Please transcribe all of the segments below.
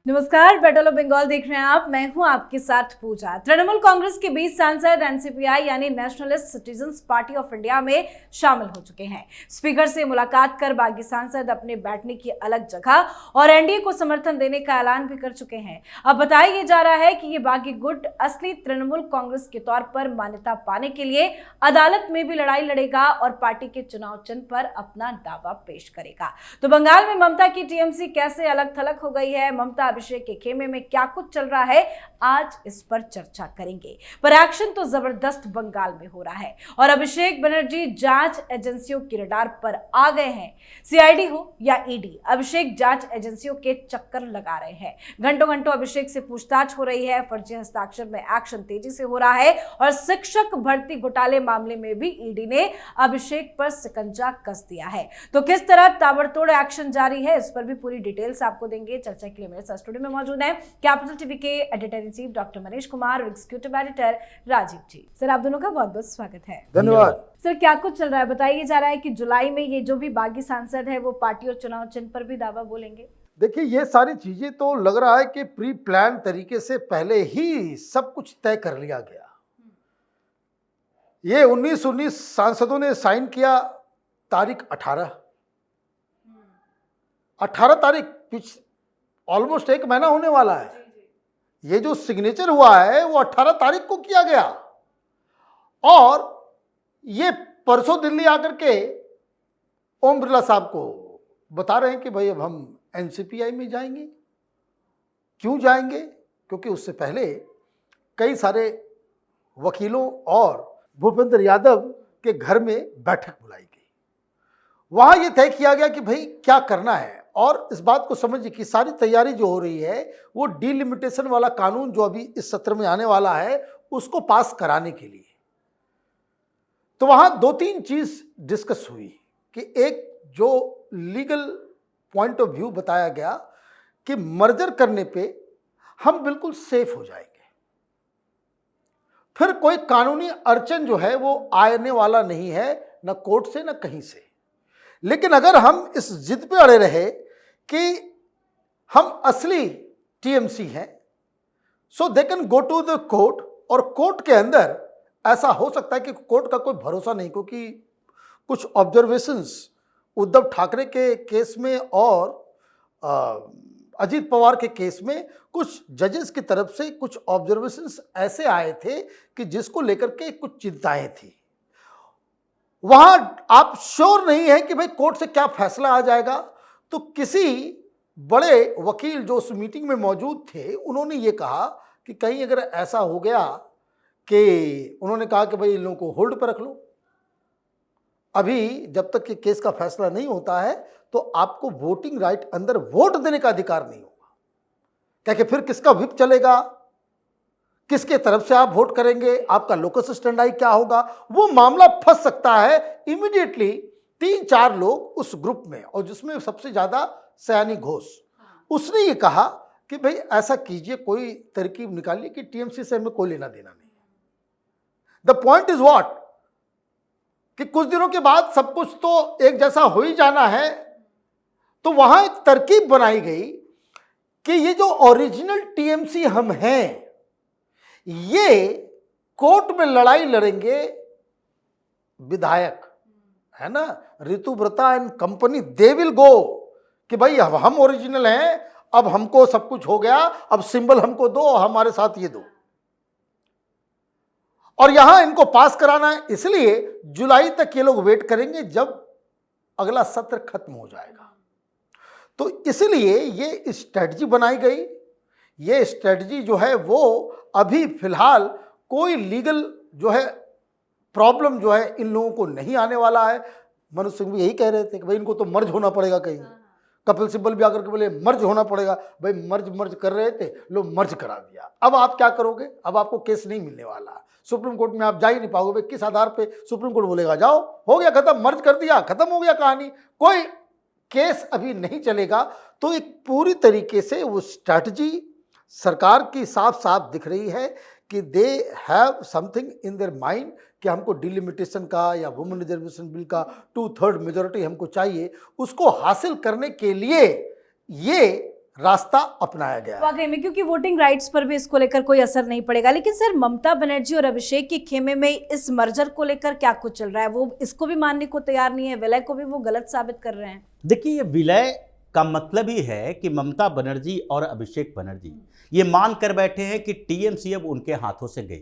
नमस्कार, battle of Bengal देख रहे हैं आप। मैं हूं आपके साथ पूजा। तृणमूल कांग्रेस के 20 सांसद एनसीपीआई यानी nationalist citizens party of India में शामिल हो चुके हैं। स्पीकर से मुलाकात कर बागी सांसद अपने बैठने की अलग जगह और एनडीए को समर्थन देने का ऐलान भी कर चुके हैं। अब बताया जा रहा है कि ये बागी गुट असली तृणमूल कांग्रेस के तौर पर मान्यता पाने के लिए अदालत में भी लड़ाई लड़ेगा और पार्टी के चुनाव चिन्ह पर अपना दावा पेश करेगा। तो बंगाल में ममता की टीएमसी कैसे अलग थलग हो गई है, ममता अभिषेक के खेमे में क्या कुछ चल रहा है, आज इस पर चर्चा करेंगे। पर एक्शन तो जबरदस्त बंगाल में हो रहा है और अभिषेक बनर्जी जांच एजेंसियों की रडार पर आ गए हैं। सीआईडी हो या ईडी, अभिषेक जांच एजेंसियों के चक्कर लगा रहे हैं। घंटों घंटों अभिषेक से पूछताछ हो रही है। फर्जी हस्ताक्षर में एक्शन तेजी से हो रहा है और शिक्षक भर्ती घोटाले मामले में भी ईडी ने अभिषेक पर शिकंजा कस दिया है। तो किस तरह ताबड़तोड़ एक्शन जारी है, इस पर भी पूरी डिटेल्स आपको देंगे। चर्चा के लिए मेरे साथ स्टूडियो में मौजूद है कैपिटल टीवी के editor in chief doctor Manish Kumar और एग्जीक्यूटिव एडिटर राजीव जी। सर, आप दोनों का बहुत बहुत स्वागत है। धन्यवाद। सर, क्या कुछ चल रहा है, बताइए। जा रहा है कि जुलाई में ये जो भी बागी सांसद है वो पार्टी और चुनाव चिन्ह पर भी दावा बोलेंगे। देखिए, ये सारी चीजें तो लग रहा है कि प्री प्लान तरीके से पहले ही सब कुछ तय कर लिया गया। ये 19 सांसदों ने साइन किया तारीख 18 तारीख, ऑलमोस्ट एक महीना होने वाला है। ये जो सिग्नेचर हुआ है वो 18 तारीख को किया गया और ये परसों दिल्ली आकर के ओम बिरला साहब को बता रहे हैं कि भाई अब हम एनसीपीआई में जाएंगे। क्यों जाएंगे? क्योंकि उससे पहले कई सारे वकीलों और भूपेंद्र यादव के घर में बैठक बुलाई गई। वहां ये तय किया गया कि भाई क्या करना है और इस बात को समझिए कि सारी तैयारी जो हो रही है वो डिलिमिटेशन वाला कानून जो अभी इस सत्र में आने वाला है उसको पास कराने के लिए। तो वहां 2-3 चीज डिस्कस हुई कि एक जो लीगल पॉइंट ऑफ व्यू बताया गया कि मर्जर करने पे हम बिल्कुल सेफ हो जाएंगे, फिर कोई कानूनी अड़चन जो है वो आने वाला नहीं है, न कोर्ट से न कहीं से। लेकिन अगर हम इस जिद पे अड़े रहे कि हम असली टीएमसी हैं, so they can go to the court, और कोर्ट के अंदर ऐसा हो सकता है कि कोर्ट का कोई भरोसा नहीं, क्योंकि कुछ ऑब्जर्वेशंस उद्धव ठाकरे के केस में और अजीत पवार के केस में कुछ जजेस की तरफ से कुछ ऑब्जर्वेशंस ऐसे आए थे कि जिसको लेकर के कुछ चिंताएं थी। वहां आप श्योर नहीं है कि भाई कोर्ट से क्या फैसला आ जाएगा। तो किसी बड़े वकील जो उस मीटिंग में मौजूद थे उन्होंने ये कहा कि कहीं अगर ऐसा हो गया कि उन्होंने कहा कि भाई इन लोगों को होल्ड पर रख लो, अभी जब तक कि केस का फैसला नहीं होता है तो आपको वोटिंग राइट अंदर वोट देने का अधिकार नहीं होगा। क्या कि फिर किसका व्हिप चलेगा, किसके तरफ से आप वोट करेंगे, आपका लोकस स्टैंडाई क्या होगा, वो मामला फंस सकता है। इमीडिएटली 3-4 लोग उस ग्रुप में, और जिसमें सबसे ज्यादा सयानी घोष, उसने ये कहा कि भाई ऐसा कीजिए, कोई तरकीब निकालिए कि टीएमसी से हमें कोई लेना देना नहीं। द पॉइंट इज व्हाट कि कुछ दिनों के बाद सब कुछ तो एक जैसा हो ही जाना है। तो वहां एक तरकीब बनाई गई कि ये जो ओरिजिनल टीएमसी हम हैं, ये कोर्ट में लड़ाई लड़ेंगे विधायक, है ना, Rituvrata and company, they will go कि भाई अब हम ओरिजिनल हैं, अब हमको सब कुछ हो गया, अब सिंबल हमको दो, हमारे साथ ये दो, और यहां इनको पास कराना है। इसलिए जुलाई तक ये लोग वेट करेंगे जब अगला सत्र खत्म हो जाएगा। तो इसलिए ये स्ट्रेटजी बनाई गई। ये स्ट्रेटजी जो है वो अभी फिलहाल कोई लीगल जो है प्रॉब्लम जो है इन लोगों को नहीं आने वाला है। मनोज सिंह भी यही कह रहे थे कि भाई इनको तो मर्ज होना पड़ेगा कहीं। कपिल सिब्बल भी आकर के बोले मर्ज होना पड़ेगा। भाई मर्ज कर रहे थे, लोग मर्ज करा दिया। अब आप क्या करोगे? अब आपको केस नहीं मिलने वाला, सुप्रीम कोर्ट में आप जा ही नहीं पाओगे। किस आधार पे सुप्रीम कोर्ट बोलेगा जाओ, हो गया खत्म, मर्ज कर दिया, खत्म हो गया कहानी, कोई केस अभी नहीं चलेगा। तो एक पूरी तरीके से वो स्ट्रैटेजी सरकार की साफ साफ दिख रही है कि they have something in their mind कि हमको डिलिमिटेशन का या वुमेन रिजर्वेशन बिल का 2/3 मेजोरिटी हमको चाहिए। उसको हासिल करने के लिए ये रास्ता अपनाया गया है। वाकई में, क्योंकि वोटिंग राइट्स पर भी इसको लेकर कोई असर नहीं पड़ेगा। लेकिन सर, ममता बनर्जी और अभिषेक के खेमे में इस मर्जर को लेकर क्या कुछ चल रहा है? वो इसको भी मानने को तैयार नहीं है, विलय को भी वो गलत साबित कर रहे हैं। देखिए, ये विलय का मतलब ही है कि ममता बनर्जी और अभिषेक बनर्जी ये मान कर बैठे हैं कि टीएमसी अब उनके हाथों से गई,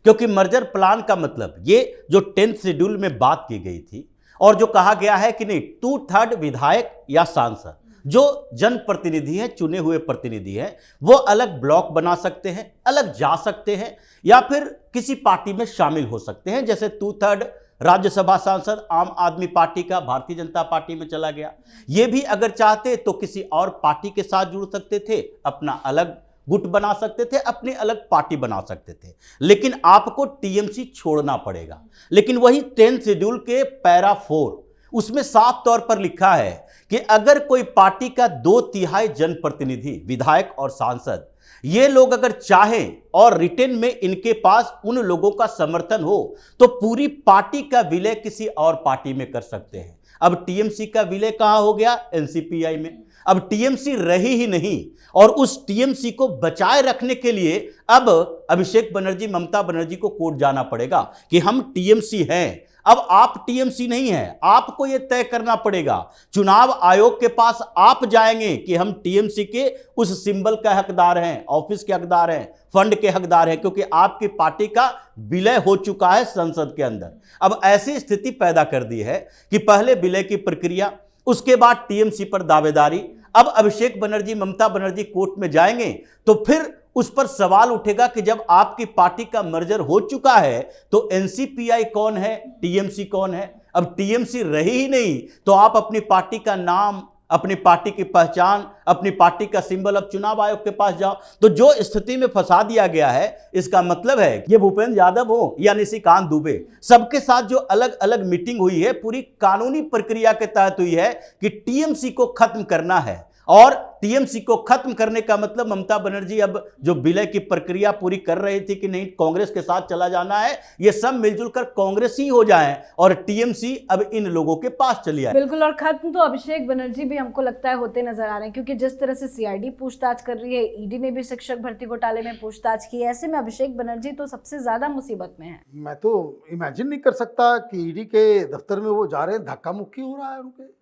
क्योंकि मर्जर प्लान का मतलब ये जो 10th शेड्यूल में बात की गई थी और जो कहा गया है कि नहीं 2/3 विधायक या सांसद जो जनप्रतिनिधि हैं, चुने हुए प्रतिनिधि हैं, वो अलग ब्लॉक बना सकते हैं, अलग जा सकते हैं या फिर किसी पार्टी में शामिल हो सकते हैं। जैसे 2/3 राज्यसभा सांसद आम आदमी पार्टी का भारतीय जनता पार्टी में चला गया, ये भी अगर चाहते तो किसी और पार्टी के साथ जुड़ सकते थे, अपना अलग गुट बना सकते थे, अपनी अलग पार्टी बना सकते थे, लेकिन आपको टीएमसी छोड़ना पड़ेगा। लेकिन वही 10th शेड्यूल के पैरा 4 उसमें साफ तौर पर लिखा है कि अगर कोई पार्टी का 2/3 जनप्रतिनिधि, विधायक और सांसद, ये लोग अगर चाहें और रिटेन में इनके पास उन लोगों का समर्थन हो तो पूरी पार्टी का विलय किसी और पार्टी में कर सकते हैं। अब टीएमसी का विलय कहां हो गया? एनसीपीआई में। अब टीएमसी रही ही नहीं, और उस टीएमसी को बचाए रखने के लिए अब अभिषेक बनर्जी, ममता बनर्जी को कोर्ट जाना पड़ेगा कि हम टीएमसी हैं। अब आप टीएमसी नहीं हैं, आपको यह तय करना पड़ेगा। चुनाव आयोग के पास आप जाएंगे कि हम टीएमसी के उस सिंबल का हकदार हैं, ऑफिस के हकदार हैं, फंड के हकदार हैं, क्योंकि आपकी पार्टी का विलय हो चुका है संसद के अंदर। अब ऐसी स्थिति पैदा कर दी है कि पहले विलय की प्रक्रिया, उसके बाद टीएमसी पर दावेदारी। अब अभिषेक बनर्जी, ममता बनर्जी कोर्ट में जाएंगे तो फिर उस पर सवाल उठेगा कि जब आपकी पार्टी का मर्जर हो चुका है तो एनसीपीआई कौन है, टीएमसी कौन है? अब टीएमसी रही ही नहीं तो आप अपनी पार्टी का नाम, अपनी पार्टी की पहचान, अपनी पार्टी का सिंबल अब चुनाव आयोग के पास जाओ। तो जो स्थिति में फंसा दिया गया है, इसका मतलब है ये भूपेंद्र यादव हो या निशिकांत दुबे, सबके साथ जो अलग अलग मीटिंग हुई है पूरी कानूनी प्रक्रिया के तहत हुई है कि टीएमसी को खत्म करना है। और टीएमसी को खत्म करने का मतलब ममता बनर्जी अब जो विलय की प्रक्रिया पूरी कर रही थी कि नहीं कांग्रेस के साथ चला जाना है, ये सब मिलजुल कर कांग्रेस ही हो जाएं और टीएमसी अब इन लोगों के पास चली आए। बिल्कुल, और खत्म तो अभिषेक बनर्जी भी हमको लगता है होते नजर आ रहे हैं, क्योंकि जिस तरह से सीआईडी पूछताछ कर रही है, ईडी ने भी शिक्षक भर्ती घोटाले में पूछताछ की है, ऐसे में अभिषेक बनर्जी तो सबसे ज्यादा मुसीबत में है। मैं तो इमेजिन नहीं कर सकता कि ईडी के दफ्तर में वो जा रहे हैं, धक्का मुक्की हो रहा है उनके,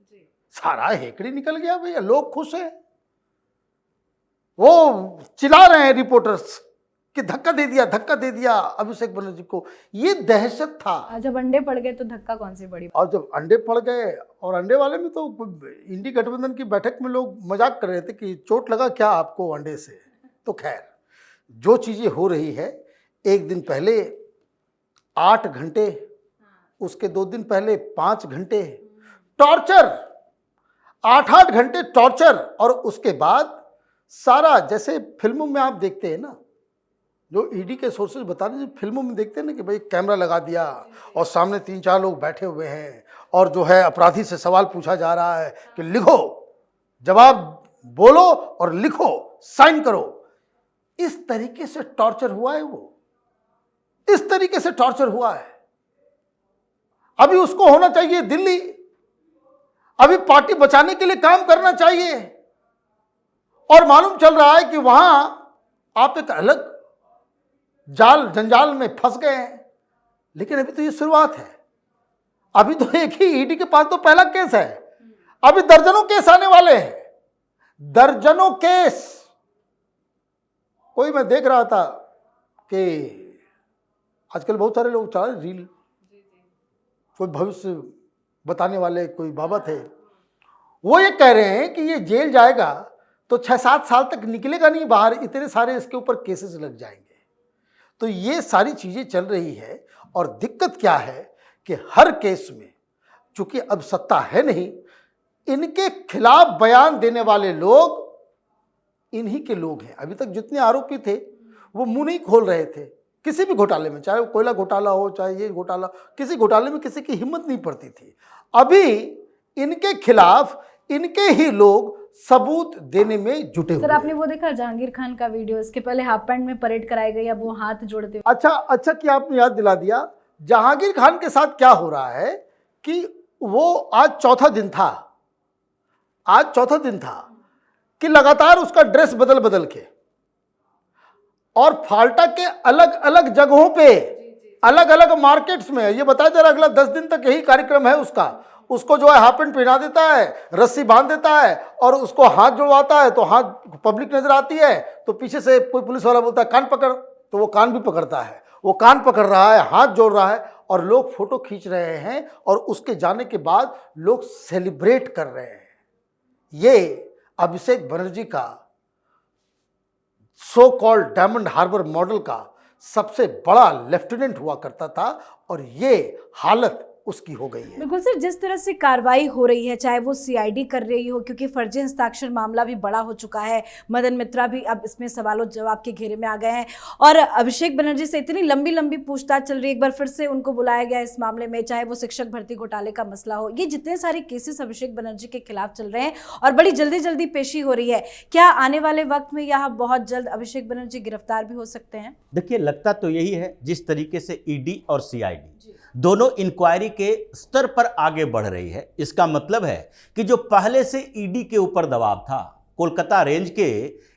सारा हेकड़ी निकल गया भैया, लोग खुश हैं, वो चिल्ला रहे हैं रिपोर्टर्स कि धक्का दे दिया अभिषेक बनर्जी को। ये दहशत था। जब अंडे पड़ गए तो धक्का कौन सी बड़ी? और जब अंडे पड़ गए, और अंडे वाले में तो इंडी गठबंधन की बैठक में लोग मजाक कर रहे थे कि चोट लगा क्या आपको अंडे से। तो खैर, जो चीजें हो रही है, एक दिन पहले 8 घंटे, उसके 2 दिन पहले 5 घंटे टॉर्चर, 8-8 घंटे टॉर्चर, और उसके बाद सारा, जैसे फिल्मों में आप देखते हैं ना, जो ईडी के सोर्सेज बता रहे हैं, फिल्मों में देखते हैं ना कि भाई कैमरा लगा दिया और सामने 3-4 लोग बैठे हुए हैं और जो है अपराधी से सवाल पूछा जा रहा है कि लिखो, जवाब बोलो और लिखो, साइन करो। इस तरीके से टॉर्चर हुआ है, वो इस तरीके से टॉर्चर हुआ है। अभी उसको होना चाहिए दिल्ली, अभी पार्टी बचाने के लिए काम करना चाहिए, और मालूम चल रहा है कि वहां आप एक अलग जंजाल में फंस गए हैं। लेकिन अभी तो ये शुरुआत है, अभी तो एक ही ईडी के पास तो पहला केस है, अभी दर्जनों केस आने वाले हैं, दर्जनों केस। कोई मैं देख रहा था कि आजकल बहुत सारे लोग चला रील, कोई भविष्य बताने वाले कोई बाबा थे, वो ये कह रहे हैं कि ये जेल जाएगा तो 6-7 साल तक निकलेगा नहीं बाहर, इतने सारे इसके ऊपर केसेस लग जाएंगे। तो ये सारी चीजें चल रही है, और दिक्कत क्या है कि हर केस में चूंकि अब सत्ता है नहीं, इनके खिलाफ बयान देने वाले लोग इन्हीं के लोग हैं। अभी तक जितने आरोपी थे वो मुंह नहीं खोल रहे थे किसी भी घोटाले में, चाहे वो कोयला घोटाला हो, चाहे ये घोटाला, किसी घोटाले में किसी की हिम्मत नहीं पड़ती थी। अभी इनके खिलाफ इनके ही लोग सबूत देने में जुटे हुए। सर, आपने वो देखा जहांगीर खान का वीडियो? इसके पहले हाफ पैंट में परेड कराई गई, अब वो हाथ जोड़ते हुए। अच्छा कि आपने याद दिला दिया। जहांगीर खान के साथ क्या हो रहा है कि वो आज चौथा दिन था, कि लगातार उसका ड्रेस बदल बदल के, और फाल्टा के अलग अलग जगहों पे, अलग अलग मार्केट्स में, ये बताया जा रहा अगला 10 दिन तक यही कार्यक्रम है उसका। उसको जो है हाफ पैंट पहना देता है, रस्सी बांध देता है और उसको हाथ जुड़वाता है, तो हाथ पब्लिक नजर आती है, तो पीछे से कोई पुलिस वाला बोलता है कान पकड़, तो वो कान भी पकड़ता है, वो कान पकड़ रहा है, हाथ जोड़ रहा है, और लोग फोटो खींच रहे हैं और उसके जाने के बाद लोग सेलिब्रेट कर रहे हैं। ये अभिषेक बनर्जी का so called Diamond Harbour model का सबसे बड़ा लेफ्टिनेंट हुआ करता था, और ये हालत उसकी हो गई है। बिल्कुल सर, जिस तरह से कार्रवाई हो रही है, चाहे वो सीआईडी कर रही हो, क्योंकि फर्जी हस्ताक्षर मामला भी बड़ा हो चुका है, मदन मित्रा भी अब इसमें सवालों जवाब के घेरे में आ गए हैं, और अभिषेक बनर्जी से इतनी लंबी लंबी पूछताछ चल रही है। एक बार फिर से उनको बुलाया गया इस मामले में, चाहे वो शिक्षक भर्ती घोटाले का मसला हो, ये जितने सारे केसेस अभिषेक बनर्जी के खिलाफ चल रहे हैं और बड़ी जल्दी जल्दी पेशी हो रही है, क्या आने वाले वक्त में यहाँ बहुत जल्द अभिषेक बनर्जी गिरफ्तार भी हो सकते हैं? देखिए, लगता तो यही है, जिस तरीके से ईडी और सीआईडी दोनों इंक्वायरी के स्तर पर आगे बढ़ रही है, इसका मतलब है कि जो पहले से ईडी के ऊपर दबाव था, कोलकाता रेंज के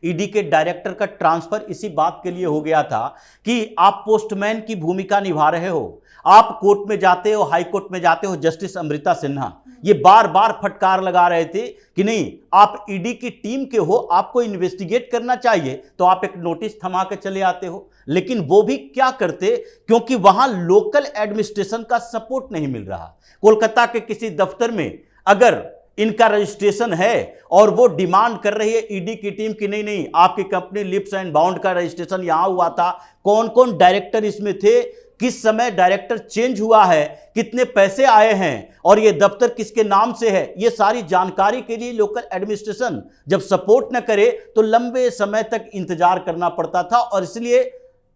ईडी के डायरेक्टर का ट्रांसफर इसी बात के लिए हो गया था कि आप पोस्टमैन की भूमिका निभा रहे हो, आप कोर्ट में जाते हो, हाई कोर्ट में जाते हो। जस्टिस अमृता सिन्हा ये बार बार फटकार लगा रहे थे कि नहीं, आप ईडी की टीम के हो, आपको इन्वेस्टिगेट करना चाहिए, तो आप एक नोटिस थमा के चले आते हो। लेकिन वो भी क्या करते, क्योंकि वहां लोकल एडमिनिस्ट्रेशन का सपोर्ट नहीं मिल रहा। कोलकाता के किसी दफ्तर में अगर इनका रजिस्ट्रेशन है और वो डिमांड कर रही है ईडी की टीम की नहीं नहीं, आपकी कंपनी लिप्स एंड बाउंड का रजिस्ट्रेशन यहां हुआ था, कौन कौन डायरेक्टर इसमें थे, किस समय डायरेक्टर चेंज हुआ है, कितने पैसे आए हैं और ये दफ्तर किसके नाम से है, ये सारी जानकारी के लिए लोकल एडमिनिस्ट्रेशन जब सपोर्ट न करे तो लंबे समय तक इंतजार करना पड़ता था। और इसलिए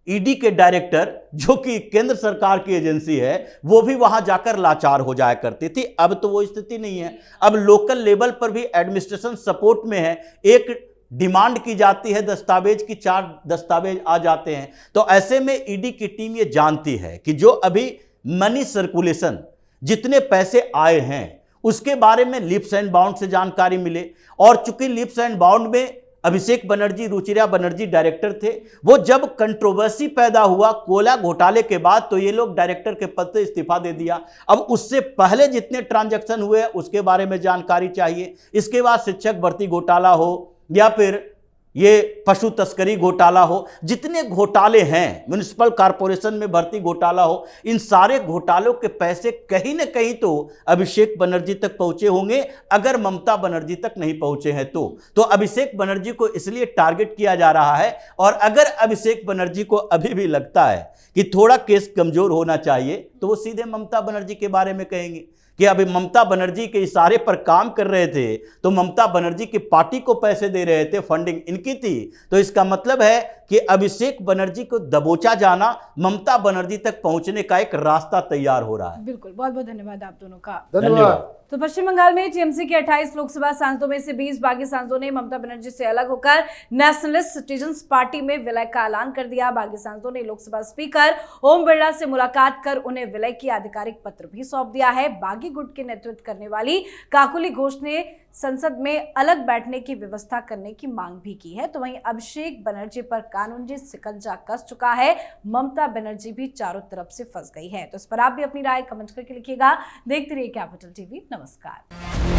ईडी के डायरेक्टर, जो कि केंद्र सरकार की एजेंसी है, वो भी वहां जाकर लाचार हो जाया करती थी। अब तो वो स्थिति नहीं है, अब लोकल लेवल पर भी एडमिनिस्ट्रेशन सपोर्ट में है। एक डिमांड की जाती है दस्तावेज की, 4 दस्तावेज आ जाते हैं। तो ऐसे में ईडी की टीम ये जानती है कि जो अभी मनी सर्कुलेशन, जितने पैसे आए हैं, उसके बारे में लिप्स एंड बाउंड से जानकारी मिले। और चूंकि लिप्स एंड बाउंड में अभिषेक बनर्जी, रुचिरा बनर्जी डायरेक्टर थे, वो जब कंट्रोवर्सी पैदा हुआ कोयला घोटाले के बाद, तो ये लोग डायरेक्टर के पद से इस्तीफा दे दिया। अब उससे पहले जितने ट्रांजैक्शन हुए उसके बारे में जानकारी चाहिए। इसके बाद शिक्षक भर्ती घोटाला हो या फिर ये पशु तस्करी घोटाला हो, जितने घोटाले हैं, म्युनिसिपल कॉरपोरेशन में भर्ती घोटाला हो, इन सारे घोटालों के पैसे कहीं ना कहीं तो अभिषेक बनर्जी तक पहुंचे होंगे। अगर ममता बनर्जी तक नहीं पहुंचे हैं तो अभिषेक बनर्जी को इसलिए टारगेट किया जा रहा है। और अगर अभिषेक बनर्जी को अभी भी लगता है कि थोड़ा केस कमजोर होना चाहिए, तो वो सीधे ममता बनर्जी के बारे में कहेंगे कि अभी ममता बनर्जी के इशारे पर काम कर रहे थे, तो ममता बनर्जी की पार्टी को पैसे दे रहे थे, फंडिंग इनकी थी। तो इसका मतलब है कि अभिषेक बनर्जी को दबोचा जाना, ममता बनर्जी तक पहुंचने का एक रास्ता तैयार हो रहा है। बिल्कुल, बहुत बहुत धन्यवाद आप दोनों का। धन्यवाद। तो पश्चिम बंगाल में टीएमसी के 28 लोकसभा सांसदों में से 20 बागी सांसदों ने ममता बनर्जी से अलग होकर नेशनलिस्ट सिटीजन्स पार्टी में विलय का ऐलान कर दिया। बागी सांसदों ने लोकसभा स्पीकर ओम बिरला से मुलाकात कर उन्हें विलय की आधिकारिक पत्र भी सौंप दिया है। बागी गुट के नेतृत्व करने वाली काकुली घोष ने संसद में अलग बैठने की व्यवस्था करने की मांग भी की है। तो वहीं अभिषेक बनर्जी पर कानूनी शिकंजा कस चुका है, ममता बनर्जी भी चारों तरफ से फंस गई है। तो इस पर आप भी अपनी राय कमेंट करके लिखिएगा। देखते रहिए कैपिटल टीवी। नमस्कार।